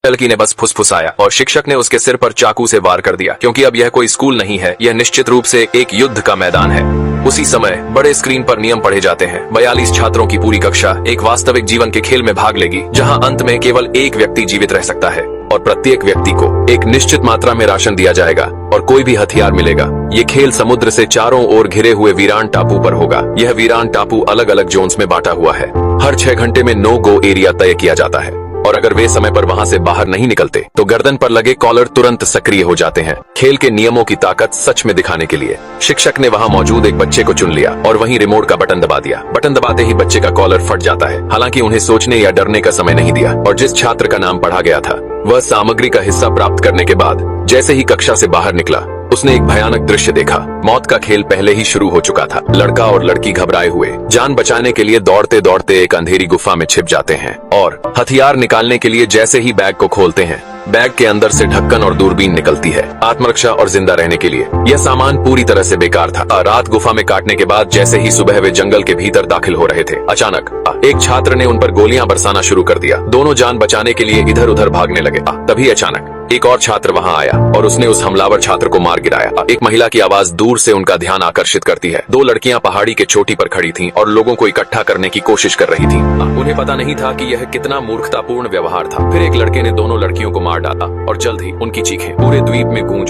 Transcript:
लड़की ने बस फुसफुसाया और शिक्षक ने उसके सिर पर चाकू से वार कर दिया, क्योंकि अब यह कोई स्कूल नहीं है, यह निश्चित रूप से एक युद्ध का मैदान है। उसी समय बड़े स्क्रीन पर नियम पढ़े जाते हैं। 42 छात्रों की पूरी कक्षा एक वास्तविक जीवन के खेल में भाग लेगी, जहां अंत में केवल एक व्यक्ति जीवित रह सकता है और प्रत्येक व्यक्ति को एक निश्चित मात्रा में राशन दिया जाएगा और कोई भी हथियार मिलेगा। ये खेल समुद्र से चारों ओर घिरे हुए वीरान टापू पर होगा। यह वीरान टापू अलग अलग जोन्स में बांटा हुआ है। हर 6 घंटे में नो गो एरिया तय किया जाता है और अगर वे समय पर वहां से बाहर नहीं निकलते तो गर्दन पर लगे कॉलर तुरंत सक्रिय हो जाते हैं। खेल के नियमों की ताकत सच में दिखाने के लिए शिक्षक ने वहां मौजूद एक बच्चे को चुन लिया और वहीं रिमोट का बटन दबा दिया। बटन दबाते ही बच्चे का कॉलर फट जाता है। हालांकि उन्हें सोचने या डरने का समय नहीं दिया और जिस छात्र का नाम पढ़ा गया था वह सामग्री का हिस्सा प्राप्त करने के बाद जैसे ही कक्षा से बाहर निकला उसने एक भयानक दृश्य देखा। मौत का खेल पहले ही शुरू हो चुका था। लड़का और लड़की घबराए हुए जान बचाने के लिए दौड़ते दौड़ते एक अंधेरी गुफा में छिप जाते हैं और हथियार निकालने के लिए जैसे ही बैग को खोलते हैं बैग के अंदर से ढक्कन और दूरबीन निकलती है। आत्मरक्षा और जिंदा रहने के लिए यह सामान पूरी तरह से बेकार था। रात गुफा में काटने के बाद जैसे ही सुबह वे जंगल के भीतर दाखिल हो रहे थे, अचानक एक छात्र ने उन पर गोलियां बरसाना शुरू कर दिया। दोनों जान बचाने के लिए इधर उधर भागने लगे। तभी अचानक एक और छात्र वहां आया और उसने उस हमलावर छात्र को मार गिराया। एक महिला की आवाज दूर से उनका ध्यान आकर्षित करती है। 2 लड़कियां पहाड़ी के चोटी पर खड़ी थीं और लोगों को इकट्ठा करने की कोशिश कर रही थीं। उन्हें पता नहीं था कि यह कितना मूर्खतापूर्ण व्यवहार था। फिर एक लड़के ने दोनों लड़कियों को मार डाला और जल्द ही उनकी चीखें पूरे द्वीप में गूंज उठी।